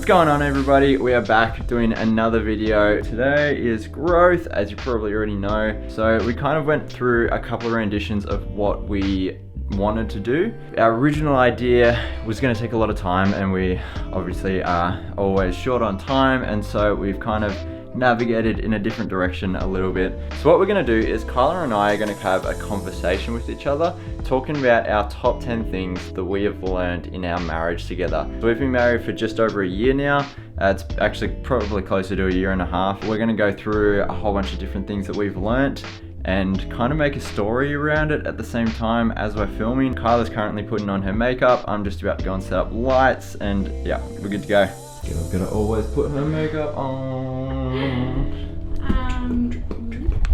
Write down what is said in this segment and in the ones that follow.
What's going on, everybody? We are back doing another video. Today is growth, as you probably already know. So we kind of went through a couple of renditions of what we wanted to do. Our original idea was going to take a lot of time, and we obviously are always short on time, and so we've kind of navigated in a different direction a little bit. So what we're going to do is Kyla and I are going to have a conversation with each other, talking about our top 10 things that we have learned in our marriage together. So we've been married for just over a year now. It's actually probably closer to a year and a half. We're going to go through a whole bunch of different things that we've learnt and kind of make a story around it at the same time as we're filming. Kyla's currently putting on her makeup. I'm just about to go and set up lights, and yeah, we're good to go. Girl's gotta always put her makeup on.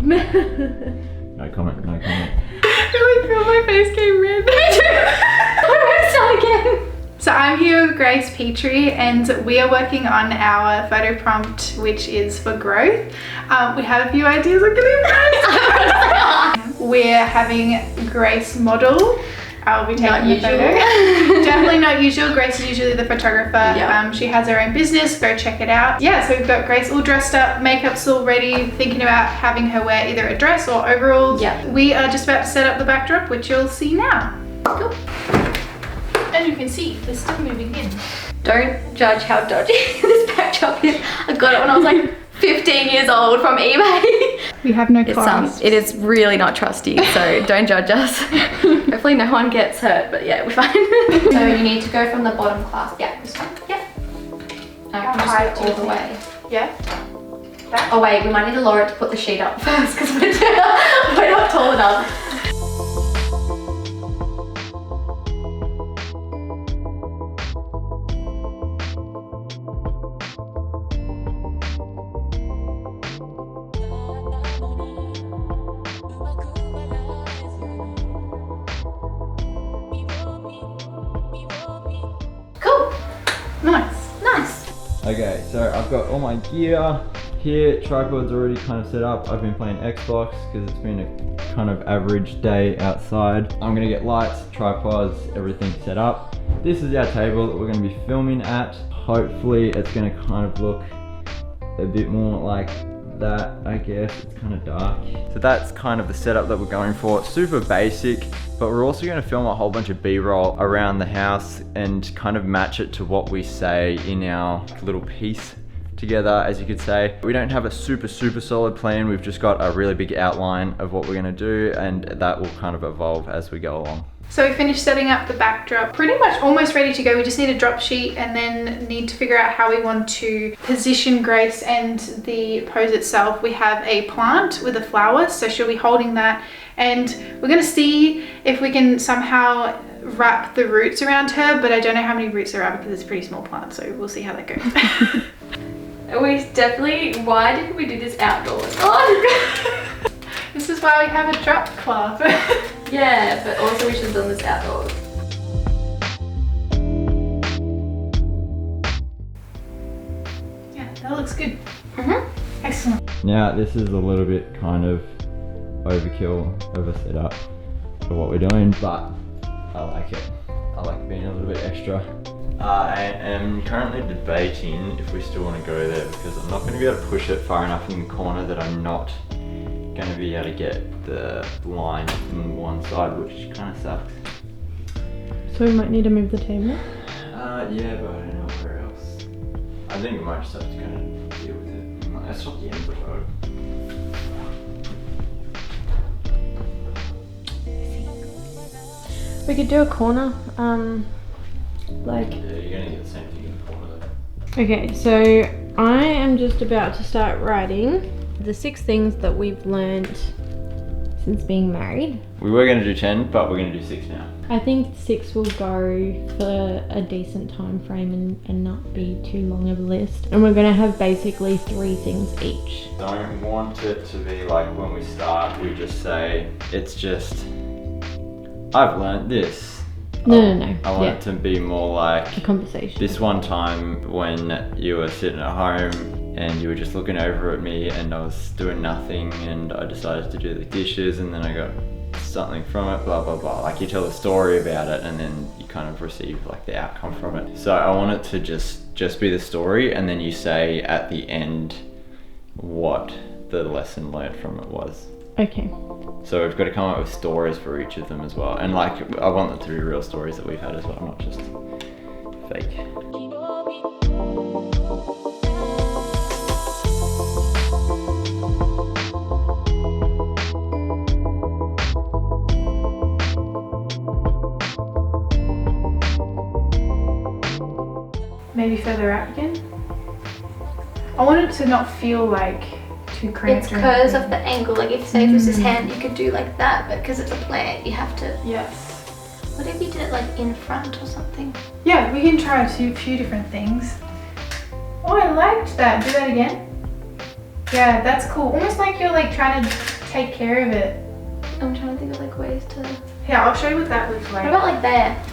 No comment, no comment. I really feel my face getting red. Let's start again. So I'm here with Grace Petrie, and we are working on our photo prompt, which is for growth. We have a few ideas. Look at him. We're having Grace model. I'll be taking the photo. Definitely not usual. Grace is usually the photographer. Yeah. She has her own business. Go check it out. Yeah, so we've got Grace all dressed up, makeup's all ready, thinking about having her wear either a dress or overalls. Yeah. We are just about to set up the backdrop, which you'll see now. Cool. And you can see we're still moving in. Don't judge how dodgy this backdrop is. I got it when I was like 15 years old from eBay. We have no class. It is really not trusty, so don't judge us. Hopefully no one gets hurt, but yeah, we're fine. So you need to go from the bottom clasp. Yeah, this one. Yeah. High all the way. Yeah. That? Oh wait, we might need to lower it to put the sheet up first because we're not tall enough. Okay, so I've got all my gear here. Tripod's already kind of set up. I've been playing Xbox because it's been a kind of average day outside. I'm gonna get lights, tripods, everything set up. This is our table that we're gonna be filming at. Hopefully it's gonna kind of look a bit more like that, I guess. It's kind of dark. So that's kind of the setup that we're going for. Super basic, but we're also going to film a whole bunch of B-roll around the house and kind of match it to what we say in our little piece together, as you could say. We don't have a super solid plan. We've just got a really big outline of what we're going to do, and that will kind of evolve as we go along. So we finished setting up the backdrop, pretty much almost ready to go. We just need a drop sheet and then need to figure out how we want to position Grace and the pose itself. We have a plant with a flower, so she'll be holding that, and we're gonna see if we can somehow wrap the roots around her, but I don't know how many roots there are because it's a pretty small plant, so we'll see how that goes. Why didn't we do this outdoors? Oh. This is why we have a drop cloth. Yeah, but also we should have done this outdoors. Yeah, that looks good. Excellent. Now this is a little bit kind of overkill of a setup for what we're doing, but I like it. I like being a little bit extra. I am currently debating if we still want to go there because I'm not going to be able to push it far enough in the corner that I'm not going to be able to get the line from one side, which kind of sucks. So we might need to move the table? Yeah, but I don't know where else. I think we might just have to kind of deal with it. That's not the end of the road. We could do a corner, like... Yeah, you're gonna get the same thing in the corner though. Okay, so I am just about to start writing the 6 things that we've learned since being married. We were going to do 10, but we're going to do 6 now. I think 6 will go for a decent time frame and not be too long of a list. And we're going to have basically 3 things each. Don't want it to be like when we start, we just say, it's just, I've learned this. No. I want it to be more like a conversation. This one time when you were sitting at home and you were just looking over at me and I was doing nothing and I decided to do the dishes and then I got something from it, blah, blah, blah. Like you tell a story about it and then you kind of receive like the outcome from it. So I want it to just be the story, and then you say at the end what the lesson learned from it was. Okay. So we've got to come up with stories for each of them as well. And like, I want them to be real stories that we've had as well, not just fake. Maybe further out again. I want it to not feel like too cramped. It's because of the angle. Like if say this is his hand, you could do like that, but because it's a plant, you have to. Yes. What if you did it like in front or something? Yeah, we can try a few different things. Oh, I liked that. Do that again. Yeah, that's cool. Almost like you're like trying to take care of it. I'm trying to think of like ways to. Yeah, I'll show you what that looks like. What about like there?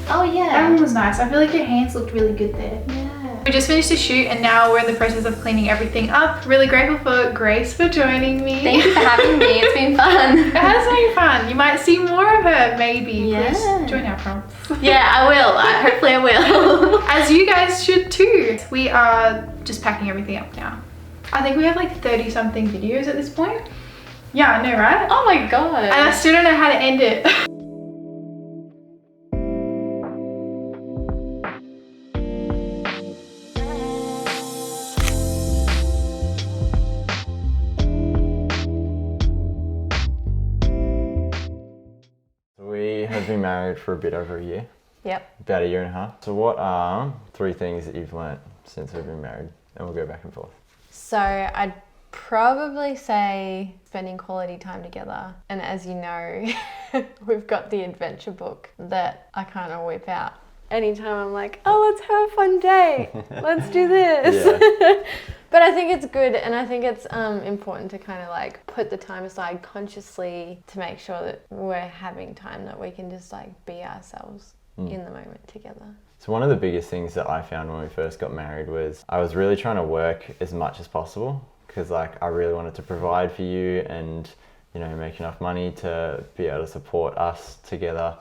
Oh yeah. That one was nice. I feel like your hands looked really good there. Yeah. We just finished the shoot and now we're in the process of cleaning everything up. Really grateful for Grace for joining me. Thank you for having me. It's been fun. It has been fun. You might see more of her, maybe. Yeah. Please join our prompts. Yeah, I will. Hopefully I will. As you guys should too. We are just packing everything up now. I think we have like 30 something videos at this point. Yeah, I know, right? Oh my god. And I still don't know how to end it. We have been married for a bit over a year. Yep. About a year and a half. So what are 3 things that you've learnt since we've been married? And we'll go back and forth. So I'd probably say spending quality time together. And as you know, we've got the adventure book that I kind of whip out. Anytime I'm like, oh, let's have a fun day. Let's do this. Yeah. But I think it's good, and I think it's important to kind of like put the time aside consciously to make sure that we're having time that we can just like be ourselves in the moment together. So one of the biggest things that I found when we first got married was I was really trying to work as much as possible, because like I really wanted to provide for you and, you know, make enough money to be able to support us together.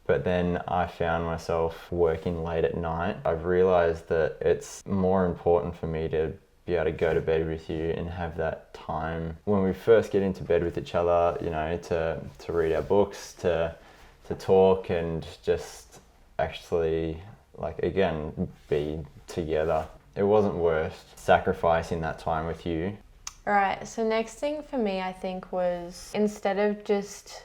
But then I found myself working late at night. I've realized that it's more important for me to be able to go to bed with you and have that time when we first get into bed with each other, you know, to read our books, to talk and just actually, like, again, be together. It wasn't worth sacrificing that time with you. All right, so next thing for me, I think, was instead of just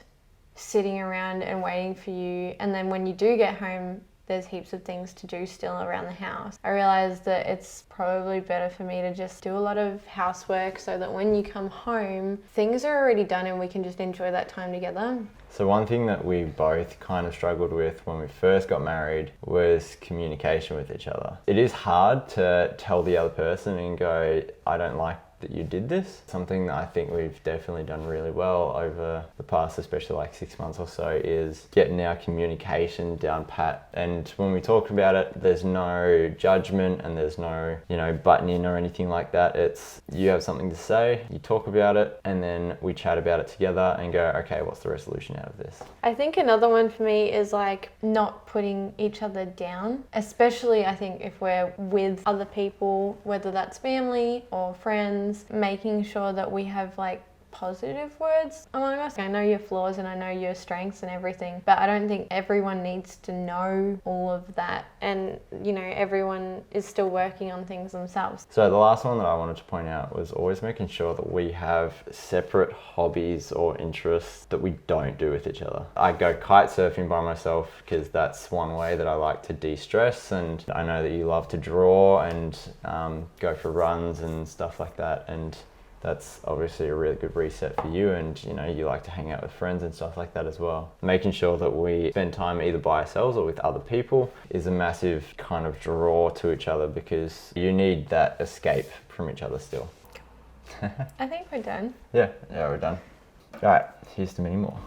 sitting around and waiting for you, and then when you do get home, there's heaps of things to do still around the house. I realized that it's probably better for me to just do a lot of housework so that when you come home, things are already done and we can just enjoy that time together. So one thing that we both kind of struggled with when we first got married was communication with each other. It is hard to tell the other person and go, I don't like that you did this. Something that I think we've definitely done really well over the past, especially like 6 months or so, is getting our communication down pat. And when we talk about it, there's no judgment and there's no, you know, button in or anything like that. It's you have something to say, you talk about it, and then we chat about it together and go, okay, what's the resolution out of this? I think another one for me is like not putting each other down, especially I think if we're with other people, whether that's family or friends, making sure that we have like positive words among us. I know your flaws and I know your strengths and everything, but I don't think everyone needs to know all of that, and you know, everyone is still working on things themselves. So the last one that I wanted to point out was always making sure that we have separate hobbies or interests that we don't do with each other. I go kite surfing by myself because that's one way that I like to de-stress, and I know that you love to draw and go for runs and stuff like that, and that's obviously a really good reset for you, and you know, you like to hang out with friends and stuff like that as well. Making sure that we spend time either by ourselves or with other people is a massive kind of draw to each other, because you need that escape from each other still. I think we're done. Yeah, we're done. All right, here's to many more.